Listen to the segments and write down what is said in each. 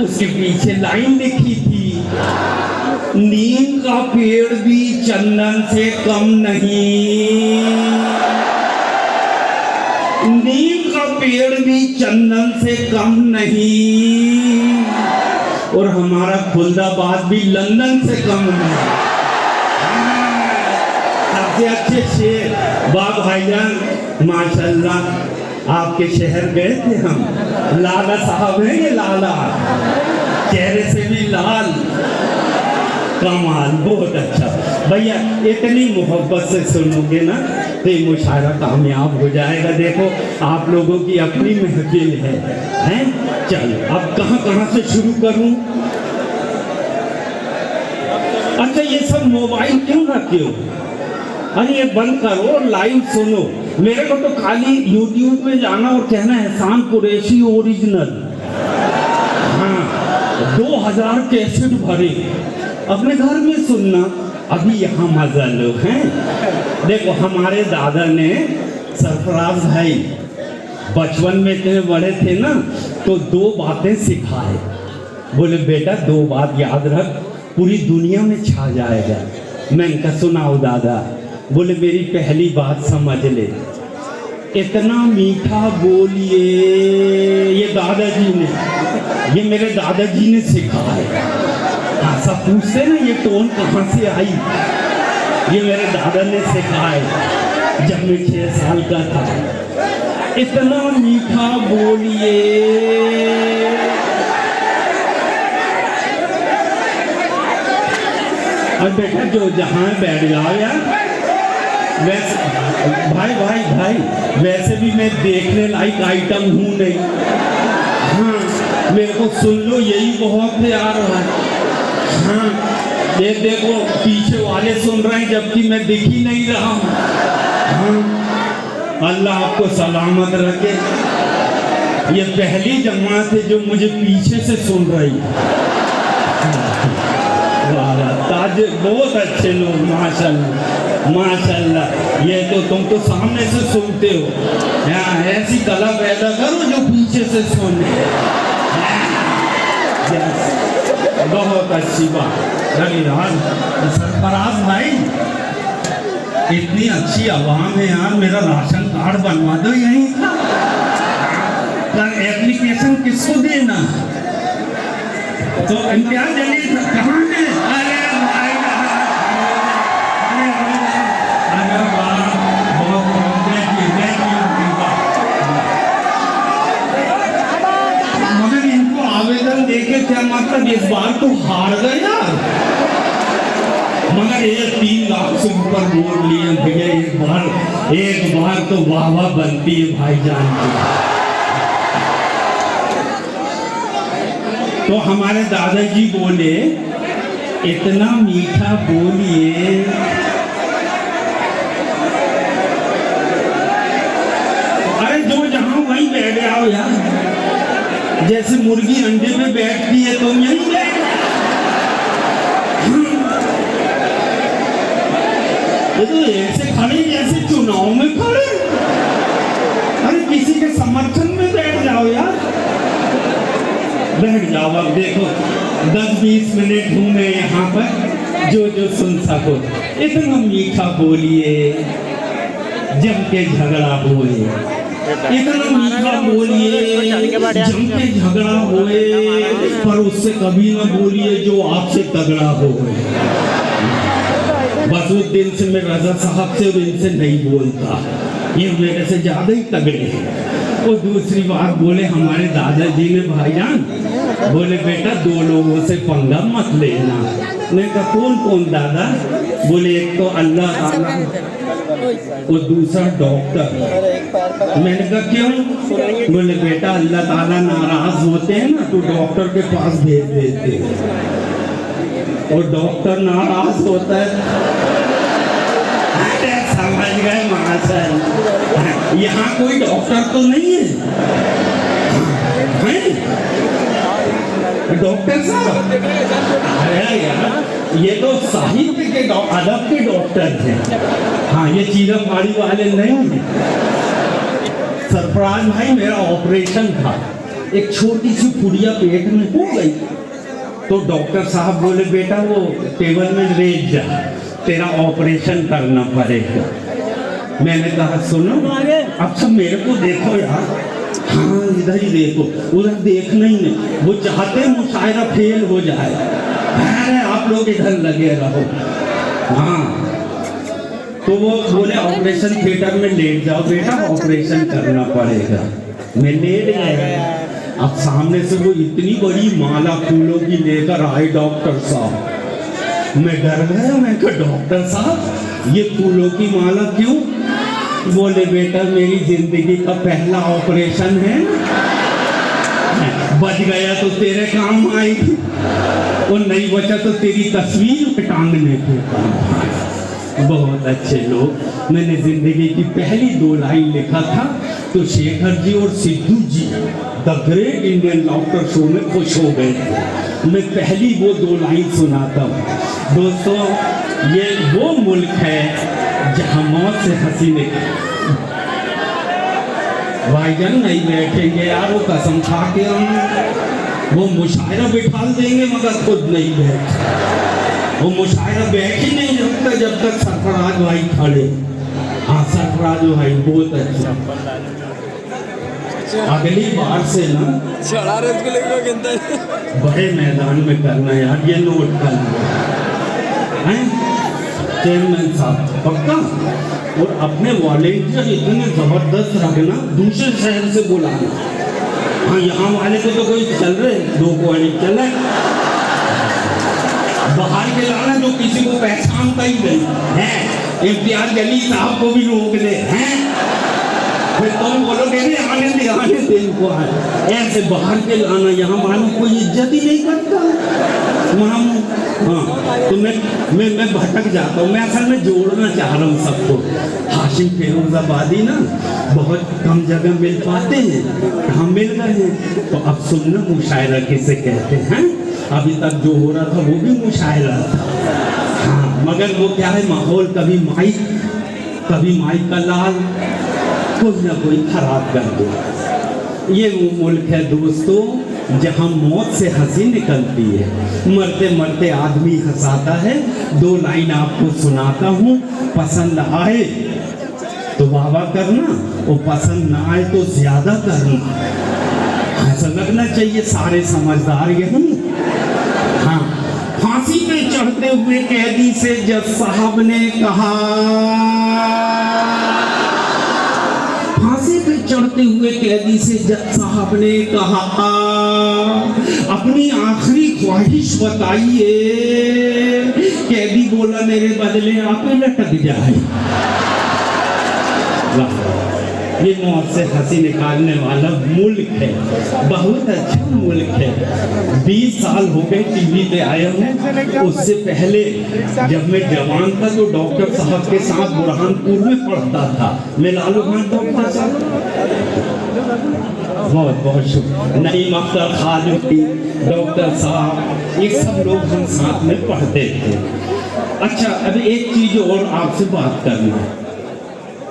उसके पीछे लाइन लिखी थी, नीम का पेड़ भी चंदन से कम नहीं, नीम का पेड़ भी चंदन से कम नहीं, और हमारा खुलदाबाद भी लंदन से कम नहीं। सबसे अच्छे शेर वाह भाईजान, माशाल्लाह। आपके शहर गए थे हम, लाला साहब हैं ये, लाला चेहरे से भी लाल, कमाल, बहुत अच्छा भैया। इतनी मोहब्बत से सुनोगे ना तो ये मुशायरा कामयाब हो जाएगा। देखो आप लोगों की अपनी महफिल है, हैं? चलो अब कहाँ से शुरू करूं? अच्छा ये सब मोबाइल क्यों रखे हो? अरे ये बंद करो, लाइव सुनो। मेरे को तो खाली यूट्यूब में जाना और कहना एहसान कुरैशी ओरिजिनल, हाँ 2000 कैसेट भरे, अपने घर में सुनना। अभी यहाँ मजा लो हैं। देखो हमारे दादा ने, सरफराज भाई, बचपन में इतने बड़े थे ना तो 2 बातें सिखाए। बोले बेटा 2 बात याद रख, पूरी दुनिया में छा जाएगा। मैं इनका सुनाओ दादा। बोले मेरी पहली बात समझ ले, इतना मीठा बोलिए। ये दादाजी ने, ये मेरे दादाजी ने सिखाया। ऐसा पूछते ना ये टोन कहाँ से आई, ये मेरे दादा ने सिखाया जब मैं 6 साल का था। इतना मीठा बोलिए। और बेटा जो जहाँ बैठ जाओ यार, वैसे भाई वैसे भी मैं देखने लायक आइटम हूँ नहीं, हाँ मेरे को सुन लो यही बहुत है यार। हाँ ये देखो पीछे वाले सुन रहे हैं जबकि मैं दिख ही नहीं रहा हूँ। हाँ अल्लाह आपको सलामत रखे। ये पहली जमात है जो मुझे पीछे से सुन रही है। ताज बहुत अच्छे लोग, माशाल्लाह माशाल्लाह। ये तो तुम तो सामने से सुनते हो, यहाँ ऐसी कला पैदा करो जो पीछे से सुने। बहुत अच्छी बात। सरफराज भाई इतनी अच्छी आवाम है यार, मेरा राशन कार्ड बनवा दो यहीं का। एप्लीकेशन किसको देना? तो इम्तियाज अली कहाँ है? अरे भाई मगर इनको आवेदन देके क्या मतलब, इस बार तो हार गए यार। मगर ये 3 लाख से ऊपर वोट लिए भैया, एक बार तो वाह वाह बनती है भाईजान की। तो हमारे दादाजी बोले इतना मीठा बोलिए। अरे जो जहां वहीं बैठ जाओ यार, जैसे मुर्गी अंडे पे बैठती है तुम यहीं बैठ। ये तो ऐसे खड़े जैसे चुनाव में खड़े। अरे किसी के समर्थन में बैठ जाओ यार, बैठ जाओ। अब देखो 10-20 मिनट हूँ मैं यहाँ पर, जो सुन सको। इतना मीठा बोलिए, जम के झगड़ा होए। इतना मीठा बोलिए, जम के झगड़ा होए, पर उससे कभी ना बोलिए जो आपसे तगड़ा होए। बस उस दिन से मैं रजा साहब से और इनसे नहीं बोलता, ये मेरे से ज्यादा ही तगड़े हैं। और दूसरी बात बोले हमारे दादाजी ने, भाईजान बोले बेटा 2 लोगों से पंगा मत लेना। मैं कहा कौन कौन दादा? बोले एक तो अल्लाह ताला और दूसरा डॉक्टर। मैंने कहा क्यों? बोले बेटा अल्लाह ताला नाराज होते हैं ना तो डॉक्टर के पास भेज देते हैं, और डॉक्टर नाराज होता है। समझ गए माशाल्लाह। यहाँ कोई डॉक्टर तो नहीं है, डॉक्टर साहब? अरे यार ये तो साहित्य के अदब के डॉक्टर थे। हाँ ये चीरा फाड़ी वाले नहीं है। सरफराज भाई मेरा ऑपरेशन था, एक छोटी सी पुड़िया पेट में हो गई। तो डॉक्टर साहब बोले बेटा वो टेबल में लेट जा, तेरा ऑपरेशन करना पड़ेगा। मैंने कहा सुनो अब सब मेरे को देखो यार, हाँ इधर ही देखो, उधर देखना ही नहीं। वो चाहते मुशायरा फेल हो जाए, अरे आप लोग इधर लगे रहो। हाँ तो वो बोले ऑपरेशन थिएटर में लेट जाओ बेटा, ऑपरेशन करना पड़ेगा। मैं लेट गया। अब सामने से वो इतनी बड़ी माला फूलों की लेकर आए डॉक्टर साहब। मैं डर गया, मैं कहा डॉक्टर साहब ये फूलों की माला क्यों? बोले बेटा मेरी जिंदगी का पहला ऑपरेशन है, बच गया तो तेरे काम आएगी और नहीं बचा तो तेरी तस्वीर टांगने के काम। बहुत अच्छे लोग। मैंने जिंदगी की पहली 2 लाइन लिखा था तो शेखर जी और Sidhu ji the great Indian laughter show में खुश हो गए थे। मैं पहली वो 2 लाइन सुनाता हूँ। दोस्तों ये वो मुल्क है जहाँ मौत से हंसी निकले। भाईजान नहीं बैठेंगे यार, वो कसम खा के हम वो मुशायरा बिठा देंगे मगर खुद नहीं बैठे। वो मुशायरा बैठ ही नहीं जब तक सरफराज भाई खड़े। हाँ सरफराज भाई बहुत अच्छा। अगली बार से ना बड़े मैदान में करना यार, ये नोट कर लो चेयरमैन साहब पक्का। और अपने वॉलेंटियर इतने जबरदस्त रखना, दूसरे शहर से बुलाना। हाँ यहाँ वाले को तो कोई चल रहे 2 वॉलेंटियर चल रहे, बाहर के लाना जो किसी को पहचानता ही नहीं है। इम्तियाज अली साहब को भी रोक दे हैं, फिर तुम बोलोगे नहीं आने दे इनको। ऐसे बाहर के लाना, यहाँ मानो कोई इज्जत ही नहीं करता वहाँ। हाँ तो मैं भटक जाता हूँ। मैं असल में जोड़ना चाह रहा हूँ सबको। हाशिम फिरोजाबादी ना बहुत कम जगह मिल पाते हैं, हम मिल गए हैं। तो अब सुनना मुशायरा किसे कहते हैं। अभी तक जो हो रहा था वो भी मुशायरा था। हाँ मगर वो क्या है, माहौल कभी माइक का लाल कोई ना कोई खराब कर दो। ये वो मुल्क है दोस्तों जहाँ मौत से हंसी निकलती है, मरते मरते आदमी हंसाता है। 2 लाइन आपको सुनाता हूँ, पसंद आए तो वाह वाह करना और पसंद ना आए तो ज्यादा करना। ऐसा लगना चाहिए सारे समझदार यही। हाँ फांसी पे चढ़ते हुए कैदी से जज साहब ने कहा, फांसी पे चढ़ते हुए कैदी से जज साहब ने कहा अपनी आखिरी ख्वाहिश बताइए। कैदी बोला मेरे बदले आप लटक जाए। ये मौत से हंसी निकालने वाला मुल्क है, बहुत अच्छा मुल्क है। 20 साल हो गए टीवी पे आया हूँ। उससे पहले जब मैं जवान था तो डॉक्टर साहब के साथ बुरहानपुर में पढ़ता था। मैं लालू खान डॉक्टर साहब बहुत बहुत शुक्रिया, नईम अख्तर खालिदी डॉक्टर साहब, ये सब लोग हम साथ में पढ़ते थे। अच्छा अब एक चीज और आपसे बात करना है।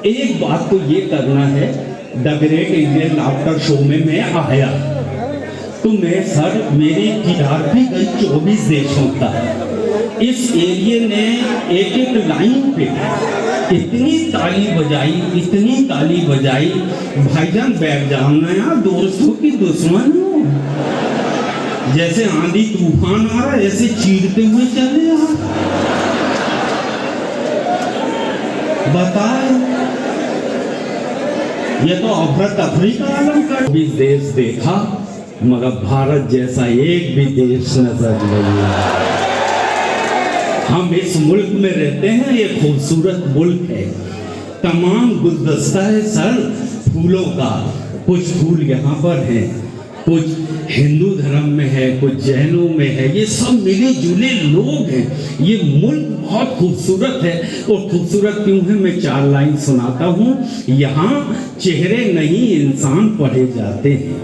एक बात तो ये करना है, the great Indian laughter show में मैं आया तो मैं सर मेरी टीआरपी गई 24 देशों तक। इस एरिया ने एक लाइन पे इतनी ताली बजाई, भाईजान बैठ जाना यार, दोस्तों की दुश्मन हो। जैसे आंधी तूफान आ रहा है ऐसे चीरते हुए चले यार। बताए ये तो अफरा तफरी का आलम का। भी देश देखा मगर भारत जैसा एक भी देश नजर नहीं आया। हम इस मुल्क में रहते हैं, ये खूबसूरत मुल्क है, तमाम गुलदस्ता है सर फूलों का। कुछ फूल यहाँ पर हैं, कुछ हिंदू धर्म में है, कुछ जैनों में है, ये सब मिले जुले लोग हैं। ये मुल्क बहुत खूबसूरत है। और खूबसूरत क्यों है मैं 4 लाइन सुनाता हूँ। यहाँ चेहरे नहीं इंसान पढ़े जाते हैं,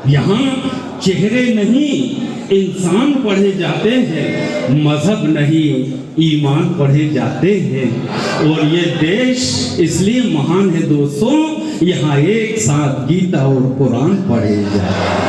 यहाँ चेहरे नहीं इंसान पढ़े जाते हैं, मजहब नहीं ईमान पढ़े जाते हैं। और ये देश इसलिए महान है दोस्तों, यहाँ एक साथ गीता और कुरान पढ़े जाते हैं,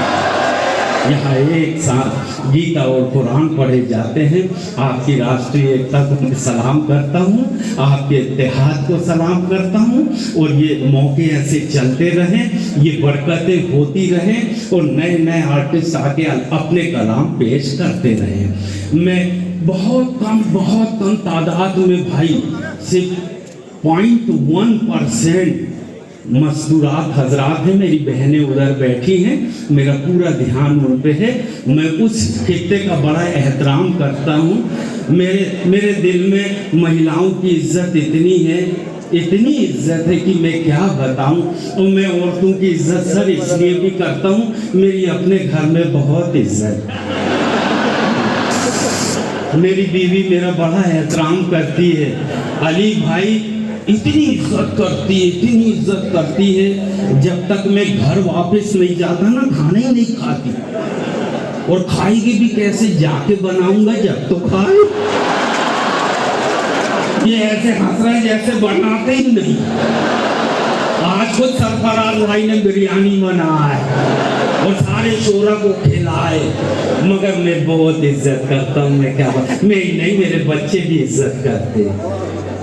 यहाँ एक साथ गीता और कुरान पढ़े जाते हैं। आपकी राष्ट्रीय एकता को सलाम करता हूँ, आपके इत्तेहाद को सलाम करता हूँ। और ये मौके ऐसे चलते रहें, ये बरकतें होती रहें और नए नए आर्टिस्ट आके अपने कलाम पेश करते रहें। मैं बहुत कम तादाद में भाई, सिर्फ 0.1% मस्तूरात हजरात हैं, मेरी बहनें उधर बैठी हैं, मेरा पूरा ध्यान उन पे है। मैं उस खित्ते का बड़ा एहतराम करता हूँ। मेरे दिल में महिलाओं की इज्जत इतनी है, इतनी इज्जत है कि मैं क्या बताऊं। और मैं औरतों की इज्जत सर इसलिए भी करता हूँ, मेरी अपने घर में बहुत इज्जत, मेरी बीवी मेरा बड़ा एहतराम करती है। अली भाई इतनी इज्जत करती है, जब तक मैं घर वापस नहीं जाता ना खाना ही नहीं खाती। और खाएगी भी कैसे, जाके बनाऊंगा जब तो खाए। ये ऐसे हंस रहे जैसे बनाते ही नहीं। आज खुद सरफराज भाई ने बिरयानी बनाया और सारे शोरा को खिलाए, मगर मैं बहुत इज्जत करता हूँ। मैं क्या मैं नहीं, मेरे बच्चे भी इज्जत करते।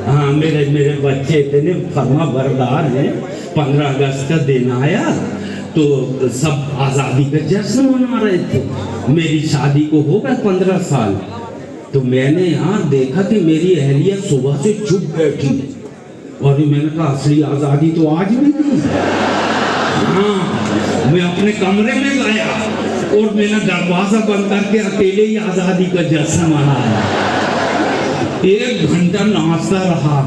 हाँ, मेरे बच्चे इतने फर्मा बरदार हैं। 15 अगस्त का दिन आया तो सब आज़ादी का जश्न मना रहे थे। मेरी शादी को हो गए 15 साल, तो मैंने यहाँ देखा कि मेरी अहलिया सुबह से चुप बैठी और मैंने कहा असली आज़ादी तो आज भी नहीं। हाँ, मैं अपने कमरे में गया और मैंने दरवाजा बंद करके अकेले ही आज़ादी का जश्न मनाया। 1 घंटा नाचता रहा।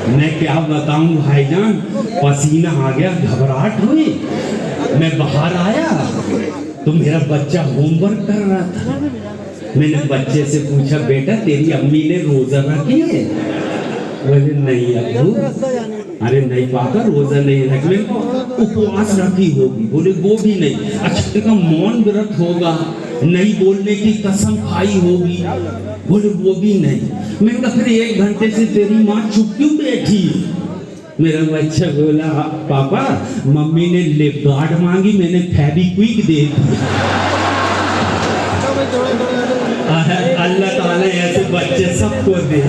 मैं क्या बताऊं भाईजान, पसीना आ गया, घबराहट हुई। मैं बाहर आया तो मेरा बच्चा होमवर्क कर रहा था। मैंने बच्चे से पूछा, बेटा तेरी अम्मी ने रोजा रखी है? बोले नहीं अब्बू। अरे नहीं पापा, रोजा नहीं रखी, उपवास रखी होगी। बोले वो भी नहीं। अच्छा तेरा मौन व्रत होगा, नहीं बोलने की कसम खाई होगी? बोले वो भी नहीं। मैं कहा फिर 1 घंटे से तेरी माँ चुप क्यों बैठी? मेरा बच्चा बोला पापा मम्मी ने लिप गार्ड मांगी, मैंने फेविक्विक दे दी। अल्लाह ताला ऐसे बच्चे सबको दे,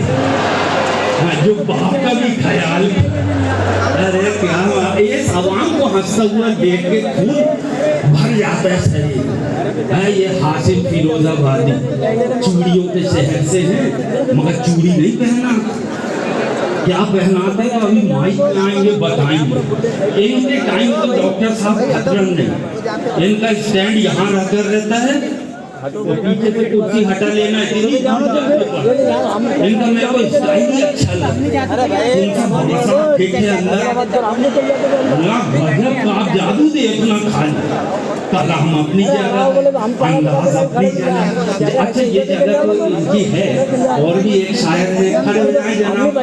जो बाप का भी ख्याल। अरे क्या ये आवाम को हंसता हुआ देख के खून भर जाता है शरीर। है ये हासिल फिरोजाबादी चूड़ियों के शहर से है, मगर चूड़ी नहीं पहना। क्या पहनाते हैं अभी माइक में आएंगे बताएंगे। इनके टाइम तो डॉक्टर साहब खतरन नहीं, इनका स्टैंड यहाँ रहकर रहता है, तो पीछे से कुर्सी हटा लेना है। इनका मेरे को स्टाइल ही अच्छा लगा। इनका भरोसा ठीक है अंदर ना, गजब का आप जादू देखना खाली। कलाम अपनी जगह, अंदाज अपनी जगह। अच्छा ये जगह तो इनकी है। और भी एक शायर है, खड़े हो जाए जनाब,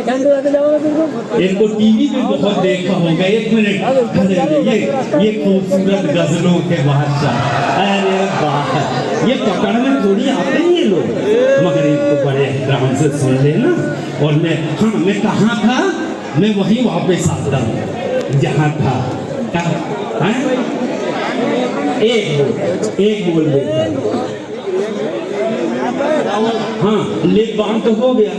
इनको टीवी पे बहुत देखा होगा। 1 मिनट खड़े, ये खूबसूरत गजलों के बादशाह। अरे वाह, ये पकड़ने थोड़ी आते हैं ये लोग, मगर इनको बड़े एहतराम से सुन लेना। और मैं कहाँ था, मैं वहीं वापस आता हूँ जहाँ था। एक बोल देता। हाँ, लिप बाम तो हो गया।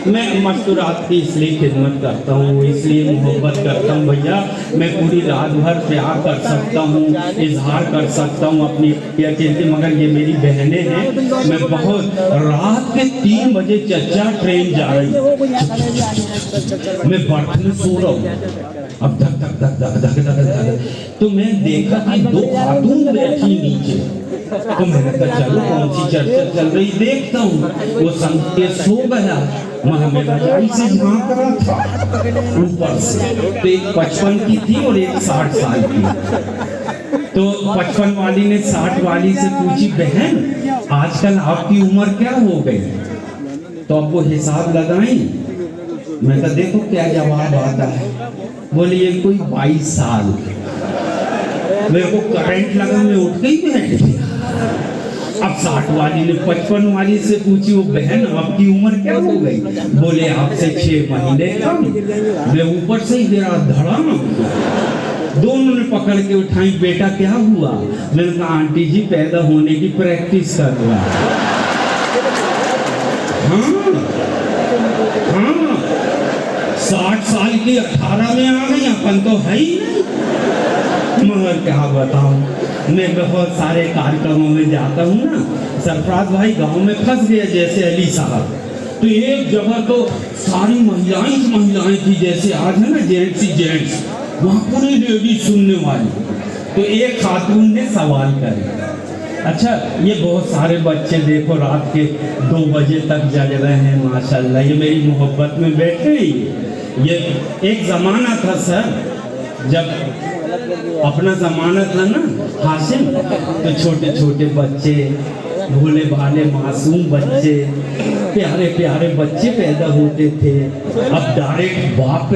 मैं मस्तूरात की इसलिए खिदमत करता हूँ, इसलिए मोहब्बत करता हूँ भैया। मैं पूरी रात भर प्यार कर सकता हूँ, इजहार कर सकता हूँ अपनी कहते, मगर ये मेरी बहनें हैं। मैं बहुत रात के 3 बजे चचा ट्रेन जा रही, मैं बर्थ में सो रहा हूँ। अब धक धक धक धक धक धक धक, तो मैं देखा कि 2 खातून बैठी नीचे। तो मैंने कहा चलो कौन सी चर्चा चल रही देखता हूँ। वो संग के सो गया, मैं रजाई से झांक रहा था ऊपर से। तो एक 55 की थी और एक 60 साल की। तो 55 वाली ने 60 वाली से पूछी, बहन आजकल आपकी उम्र क्या हो गई? तो अब वो हिसाब लगाई। मैं कहा देखो क्या जवाब आता है। बोले ये कोई 22 साल। मेरे को करंट लगा, मैं उठ गई बैठ गया। अब 60 वाली ने 55 वाली से पूछी, वो बहन आपकी उम्र क्या हो गई? बोले आपसे 6 महीने कम। मैं ऊपर से ही गिरा धड़ाम। दोनों ने पकड़ के उठाई, बेटा क्या हुआ? मैंने कहा आंटी जी पैदा होने की प्रैक्टिस कर रहा। हाँ हाँ, 60 साल की 18 में आ गई, अपन तो है ही नहीं। मगर क्या बताऊं, मैं बहुत सारे कार्यक्रमों में जाता हूँ ना, सरफराज भाई गांव में फंस गए जैसे अली साहब, तो एक जगह तो सारी महिलाएं थी, जैसे आज है ना जेंट्स ही जेंट्स, वहाँ पूरी लेडीज सुनने वाली। तो एक खातून ने सवाल करे, अच्छा ये बहुत सारे बच्चे देखो रात के 2 बजे तक जग रहे हैं माशाल्लाह, ये मेरी मोहब्बत में बैठे हैं। ये एक ज़माना था सर, जब अपना ज़माना था ना हाशिम, तो छोटे छोटे बच्चे, भोले भाले मासूम बच्चे, प्यारे प्यारे बच्चे पैदा होते थे। अब डायरेक्ट बाप